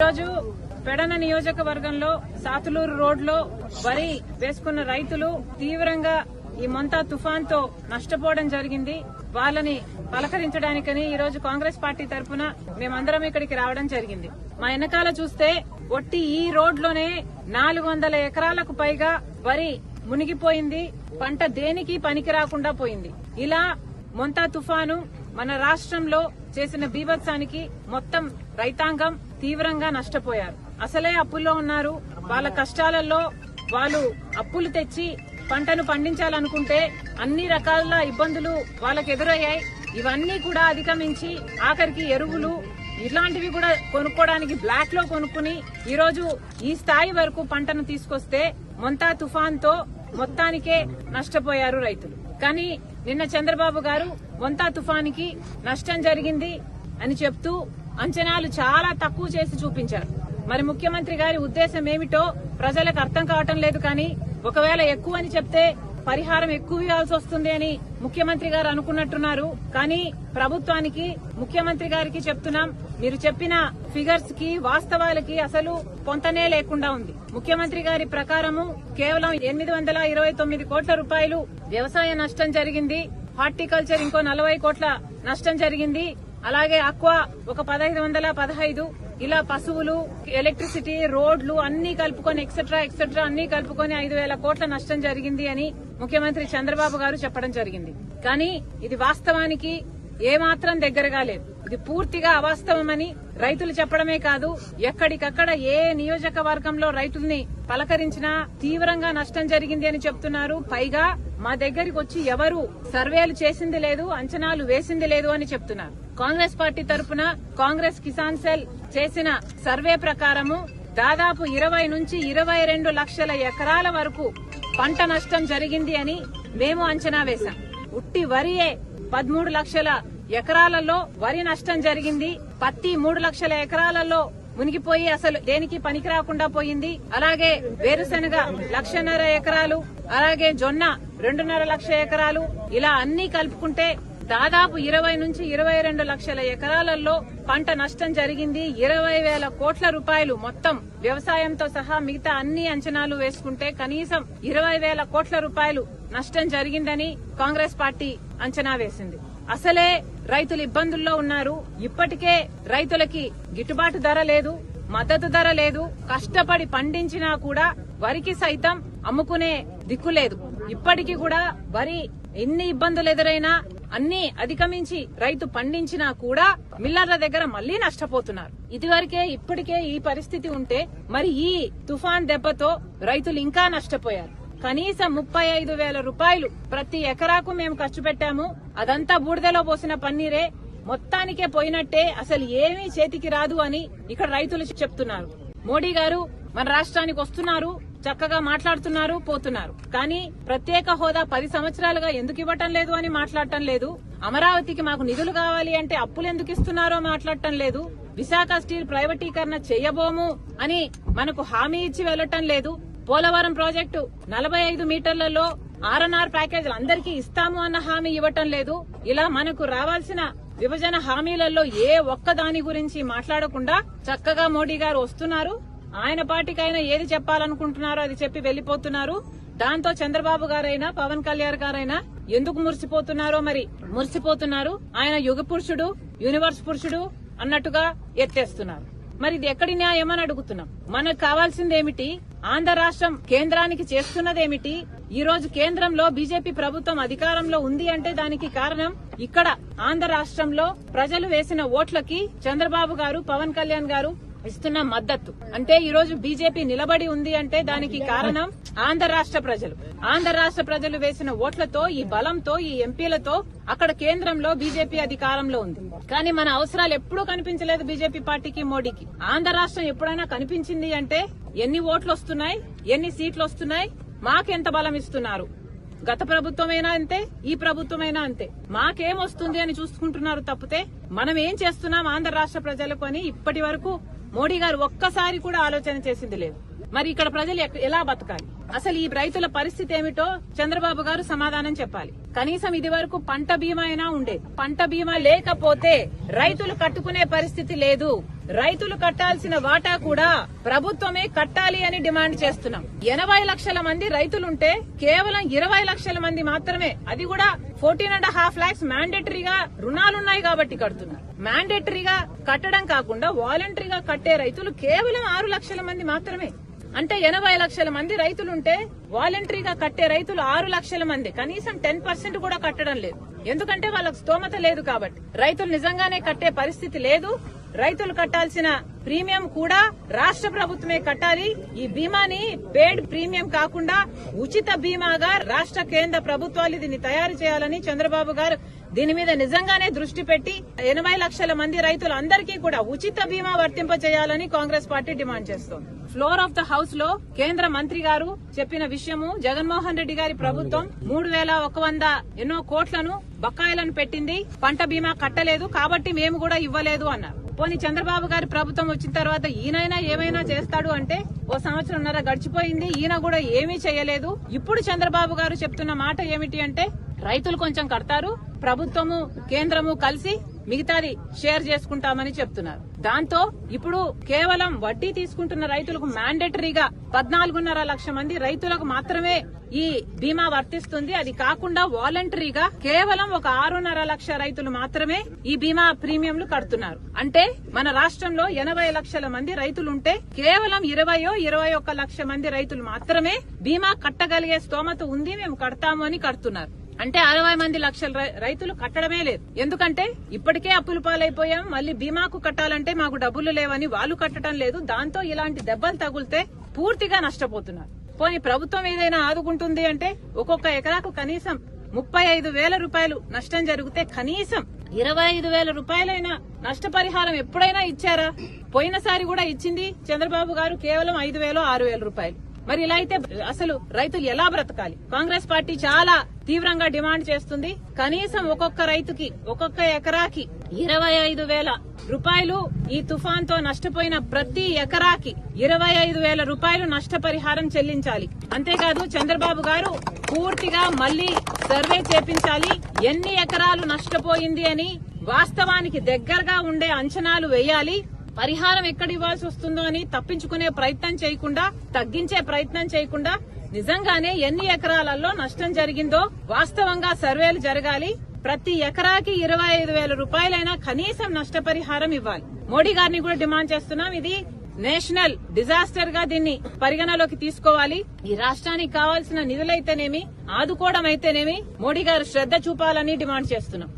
రోజు పెడన నియోజకవర్గంలో సాతులూరు రోడ్లో వరి వేసుకున్న రైతులు తీవ్రంగా ఈ మొంతా తుఫాన్ తో నష్టపోవడం జరిగింది. వాళ్ళని పలకరించడానికని ఈ రోజు కాంగ్రెస్ పార్టీ తరఫున మేమందరం ఇక్కడికి రావడం జరిగింది. మా వెనకాల చూస్తే ఒట్టి ఈ రోడ్లోనే 400 ఎకరాలకు పైగా వరి మునిగిపోయింది. పంట దేనికి పనికి రాకుండా పోయింది. ఇలా మొంతా తుఫాను మన రాష్ట్రంలో చేసిన బీభత్సానికి మొత్తం రైతాంగం తీవ్రంగా నష్టపోయారు. అసలే అప్పుల్లో ఉన్నారు. వాళ్ళ కష్టాలలో వాళ్ళు అప్పులు తెచ్చి పంటను పండించాలనుకుంటే అన్ని రకాల ఇబ్బందులు వాళ్ళకు ఎదురయ్యాయి. ఇవన్నీ కూడా అధిగమించి ఆఖరికి ఎరువులు ఇలాంటివి కూడా కొనుక్కోవడానికి బ్లాక్ లో కొనుక్కుని ఈ రోజు ఈ స్థాయి వరకు పంటను తీసుకొస్తే మొంతా తుఫాన్ తో మొత్తానికే నష్టపోయారు రైతులు. కానీ నిన్న చంద్రబాబు గారు మొంతా తుఫానికి నష్టం జరిగింది అని చెప్తూ అంచనాలు చాలా తక్కువ చేసి చూపించారు. మరి ముఖ్యమంత్రి గారి ఉద్దేశం ఏమిటో ప్రజలకు అర్థం కావటం లేదు. కానీ ఒకవేళ ఎక్కువ అని చెప్తే పరిహారం ఎక్కువ ఇవ్వాల్సి వస్తుంది అని ముఖ్యమంత్రి గారు అనుకున్నట్టున్నారు. కానీ ప్రభుత్వానికి ముఖ్యమంత్రి గారికి చెప్తున్నాం, మీరు చెప్పిన ఫిగర్స్ కి వాస్తవాలకి అసలు పొంతనే లేకుండా ఉంది. ముఖ్యమంత్రి గారి ప్రకారము కేవలం 829 కోట్ల రూపాయలు వ్యవసాయ నష్టం జరిగింది. హార్టికల్చర్ ఇంకో 40 కోట్ల నష్టం జరిగింది. అలాగే అక్వా ఒక 1515, ఇలా పశువులు, ఎలక్ట్రిసిటీ, రోడ్లు అన్ని కలుపుకొని ఎక్సెట్రా అన్ని కలుపుకొని 5,000 కోట్ల నష్టం జరిగింది అని ముఖ్యమంత్రి చంద్రబాబు గారు చెప్పడం జరిగింది. కానీ ఇది వాస్తవానికి ఏమాత్రం దగ్గరగా లేదు. ఇది పూర్తిగా అవాస్తవమని రైతులు చెప్పడమే కాదు, ఎక్కడికక్కడ ఏ నియోజకవర్గంలో రైతుల్ని పలకరించినా తీవ్రంగా నష్టం జరిగింది అని చెప్తున్నారు. పైగా మా దగ్గరికి వచ్చి ఎవరు సర్వేలు చేసింది లేదు, అంచనాలు వేసింది లేదు అని చెప్తున్నారు. కాంగ్రెస్ పార్టీ తరఫున కాంగ్రెస్ కిసాన్ సెల్ చేసిన సర్వే ప్రకారము దాదాపు 20 నుంచి 22 లక్షల ఎకరాల వరకు పంట నష్టం జరిగింది అని మేము అంచనా వేశాం. ఉట్టి వరియే 13 లక్షల ఎకరాలలో వరి నష్టం జరిగింది. పత్తి 3 లక్షల ఎకరాలలో మునిగిపోయి అసలు దేనికి పనికి రాకుండా పోయింది. అలాగే వేరుశనగ 1,50,000 ఎకరాలు, అలాగే జొన్న 2.5 లక్షల ఎకరాలు, ఇలా అన్ని కలుపుకుంటే దాదాపు 20 నుంచి 22 లక్షల ఎకరాలలో పంట నష్టం జరిగింది. 20,000 కోట్ల రూపాయలు మొత్తం వ్యవసాయంతో సహా మిగతా అన్ని అంచనాలు వేసుకుంటే కనీసం 20,000 కోట్ల రూపాయలు నష్టం జరిగిందని కాంగ్రెస్ పార్టీ అంచనా వేసింది. అసలే రైతులు ఇబ్బందుల్లో ఉన్నారు. ఇప్పటికే రైతులకి గిట్టుబాటు ధర లేదు, మద్దతు ధర లేదు. కష్టపడి పండించినా కూడా వరికి సైతం అమ్ముకునే దిక్కు లేదు. ఇప్పటికీ కూడా వరి ఎన్ని ఇబ్బందులు ఎదురైనా అన్ని అధిగమించి రైతు పండించినా కూడా మిల్లర్ల దగ్గర మళ్లీ నష్టపోతున్నారు. ఇప్పటికే ఈ పరిస్థితి ఉంటే మరి ఈ తుఫాన్ దెబ్బతో రైతులు ఇంకా నష్టపోయారు. కనీసం 35,000 రూపాయలు ప్రతి ఎకరాకు మేము ఖర్చు పెట్టాము. అదంతా బూడిదలో పోసిన పన్నీరే, మొత్తానికే పోయినట్టే, అసలు ఏమీ చేతికి రాదు అని ఇక్కడ రైతులు చెప్తున్నారు. మోడీ గారు మన రాష్ట్రానికి వస్తున్నారు, చక్కగా మాట్లాడుతున్నారు, పోతున్నారు. కానీ ప్రత్యేక హోదా 10 సంవత్సరాలుగా ఎందుకు ఇవ్వటం లేదు అని మాట్లాడటం లేదు. అమరావతికి మాకు నిధులు కావాలి అంటే అప్పులు ఎందుకు ఇస్తున్నారో మాట్లాడటం లేదు. విశాఖ స్టీల్ ప్రైవేటీకరణ చేయబోము అని మనకు హామీ ఇచ్చి వెళ్లటం లేదు. పోలవరం ప్రాజెక్టు 45 మీటర్లలో R&R ప్యాకేజీలు అందరికీ ఇస్తాము అన్న హామీ ఇవ్వటం లేదు. ఇలా మనకు రావాల్సిన విభజన హామీలలో ఏ ఒక్క దాని గురించి మాట్లాడకుండా చక్కగా మోడీ గారు వస్తున్నారు. ఆయన పార్టీకి ఆయన ఏది చెప్పాలనుకుంటున్నారో అది చెప్పి వెళ్లిపోతున్నారు. దాంతో చంద్రబాబు గారైనా పవన్ కళ్యాణ్ గారైనా ఎందుకు మురిసిపోతున్నారో మరి మురిసిపోతున్నారు. ఆయన యుగ పురుషుడు, యూనివర్స్ పురుషుడు అన్నట్టుగా ఎత్తేస్తున్నారు. మరి ఇది ఎక్కడి న్యాయం అని అడుగుతున్నాం. మనకు కావాల్సిందేమిటి? ఆంధ్ర రాష్ట్రం కేంద్రానికి చేస్తున్నదేమిటి? ఈ రోజు కేంద్రంలో బీజేపీ ప్రభుత్వం అధికారంలో ఉంది అంటే దానికి కారణం ఇక్కడ ఆంధ్ర రాష్ట్రంలో ప్రజలు వేసిన ఓట్లకి చంద్రబాబు గారు, పవన్ కళ్యాణ్ గారు ఇస్తున్న మద్దతు. అంటే ఈ రోజు బీజేపీ నిలబడి ఉంది అంటే దానికి కారణం ఆంధ్ర రాష్ట్ర ప్రజలు. ఆంధ్ర రాష్ట్ర ప్రజలు వేసిన ఓట్లతో, ఈ బలంతో, ఈ ఎంపీలతో అక్కడ కేంద్రంలో బీజేపీ అధికారంలో ఉంది. కానీ మన అవసరాలు ఎప్పుడూ కనిపించలేదు బీజేపీ పార్టీకి, మోడీకి. ఆంధ్ర రాష్ట్రం ఎప్పుడైనా కనిపించింది అంటే ఎన్ని ఓట్లు వస్తున్నాయి, ఎన్ని సీట్లు వస్తున్నాయి, మాకెంత బలం ఇస్తున్నారు. గత ప్రభుత్వమైనా అంతే, ఈ ప్రభుత్వమైనా అంతే. మాకేం వస్తుంది అని చూసుకుంటున్నారు తప్పితే మనం ఏం చేస్తున్నాం ఆంధ్ర రాష్ట్ర ప్రజలకు అని ఇప్పటి వరకు మోడీ గారు ఒక్కసారి కూడా ఆలోచన చేసింది లేదు. మరి ఇక్కడ ప్రజలు ఎలా బతకాలి? అసలు ఈ రైతుల పరిస్థితి ఏమిటో చంద్రబాబు గారు సమాధానం చెప్పాలి. కనీసం ఇది వరకు పంట బీమా అయినా ఉండేది. పంట బీమా లేకపోతే రైతులు కట్టుకునే పరిస్థితి లేదు. రైతులు కట్టాల్సిన వాటా కూడా ప్రభుత్వమే కట్టాలి అని డిమాండ్ చేస్తున్నాం. 80 లక్షల మంది రైతులుంటే కేవలం 20 లక్షల మంది మాత్రమే, అది కూడా 14.5 lakhs మ్యాండేటరీగా రుణాలున్నాయి కాబట్టి కడుతున్నారు. మ్యాండేటరీగా కట్టడం కాకుండా వాలంటరీగా కట్టే రైతులు కేవలం 6 లక్షల మంది మాత్రమే. అంటే 80 లక్షల మంది రైతులుంటే వాలంటరీగా కట్టే రైతులు 6 లక్షల మంది, కనీసం 10% కూడా కట్టడం లేదు. ఎందుకంటే వాళ్ళకు స్తోమత లేదు కాబట్టి. రైతులు నిజంగానే కట్టే పరిస్థితి లేదు. రైతులు కట్టాల్సిన ప్రీమియం కూడా రాష్ట్ర ప్రభుత్వమే కట్టాలి. ఈ బీమాని పేడ్ ప్రీమియం కాకుండా ఉచిత బీమాగా రాష్ట్ర కేంద్ర ప్రభుత్వాలు దీన్ని తయారు చేయాలని చంద్రబాబు గారు దీని మీద నిజంగానే దృష్టి పెట్టి 80 లక్షల మంది రైతులందరికీ కూడా ఉచిత బీమా వర్తింపజేయాలని కాంగ్రెస్ పార్టీ డిమాండ్ చేస్తోంది. ఫ్లోర్ ఆఫ్ ద హౌస్ లో కేంద్ర మంత్రి గారు చెప్పిన విషయము, జగన్మోహన్ రెడ్డి గారి ప్రభుత్వం 3,100 ఎన్నో కోట్లను బకాయిలను పెట్టింది, పంట బీమా కట్టలేదు కాబట్టి మేము కూడా ఇవ్వలేదు అన్నారు. పోనీ చంద్రబాబు గారి ప్రభుత్వం వచ్చిన తర్వాత ఈయనైనా ఏమైనా చేస్తాడు అంటే 1 సంవత్సరంన్నర గడిచిపోయింది, ఈయన కూడా ఏమీ చేయలేదు. ఇప్పుడు చంద్రబాబు గారు చెప్తున్న మాట ఏమిటి అంటే రైతులు కొంచెం కడతారు, ప్రభుత్వము కేంద్రము కలిసి మిగతాది షేర్ చేసుకుంటామని చెప్తున్నారు. దాంతో ఇప్పుడు కేవలం వడ్డీ తీసుకుంటున్న రైతులకు మ్యాండేటరీగా 14.5 లక్షల మంది రైతులకు మాత్రమే ఈ బీమా వర్తిస్తుంది. అది కాకుండా వాలంటరీగా కేవలం ఒక 6.5 లక్షల రైతులు మాత్రమే ఈ బీమా ప్రీమియంలు కడుతున్నారు. అంటే మన రాష్ట్రంలో 80 లక్షల మంది రైతులుంటే కేవలం 21 లక్షల మంది రైతులు మాత్రమే బీమా కట్టగలిగే స్తోమత ఉంది, మేము కడతాము అని కడుతున్నారు. అంటే 60 లక్షల రైతులు కట్టడమే లేదు. ఎందుకంటే ఇప్పటికే అప్పుల పాలైపోయాం, మళ్ళీ బీమాకు కట్టాలంటే మాకు డబ్బులు లేవని వాళ్ళు కట్టడం లేదు. దాంతో ఇలాంటి దెబ్బలు తగులితే పూర్తిగా నష్టపోతున్నారు. పోనీ ప్రభుత్వం ఏదైనా ఆదుకుంటుంది అంటే ఒక్కొక్క ఎకరాకు కనీసం 35,000 రూపాయలు నష్టం జరిగితే కనీసం 25,000 రూపాయలైనా నష్టపరిహారం ఎప్పుడైనా ఇచ్చారా? పోయినసారి కూడా ఇచ్చింది చంద్రబాబు గారు కేవలం 5,000 6,000 రూపాయలు. మరి ఇలా అయితే అసలు రైతులు ఎలా బ్రతకాలి? కాంగ్రెస్ పార్టీ చాలా తీవ్రంగా డిమాండ్ చేస్తుంది. కనీసం ఒక్కొక్క రైతుకి ఒక్కొక్క ఎకరాకి 25,000 రూపాయలు, ఈ తుఫాన్ తో నష్టపోయిన ప్రతి ఎకరాకి 25,000 రూపాయలు నష్టపరిహారం చెల్లించాలి. అంతేకాదు చంద్రబాబు గారు పూర్తిగా మళ్లీ సర్వే చేపించాలి, ఎన్ని ఎకరాలు నష్టపోయింది అని వాస్తవానికి దగ్గరగా ఉండే అంచనాలు వేయాలి. పరిహారం ఎక్కడ ఇవ్వాల్సి వస్తుందో అని తప్పించుకునే ప్రయత్నం చేయకుండా, తగ్గించే ప్రయత్నం చేయకుండా నిజంగానే ఎన్ని ఎకరాలలో నష్టం జరిగిందో వాస్తవంగా సర్వేలు జరగాలి. ప్రతి ఎకరాకి 25,000 రూపాయలైనా కనీసం నష్టపరిహారం ఇవ్వాలి. మోడీ గారిని కూడా డిమాండ్ చేస్తున్నాం, ఇది నేషనల్ డిజాస్టర్ గా దీన్ని పరిగణలోకి తీసుకోవాలి. ఈ రాష్ట్రానికి కావాల్సిన నిధులైతేనేమి, ఆదుకోవడం అయితేనేమి మోడీ గారు శ్రద్ధ చూపాలని డిమాండ్ చేస్తున్నాం.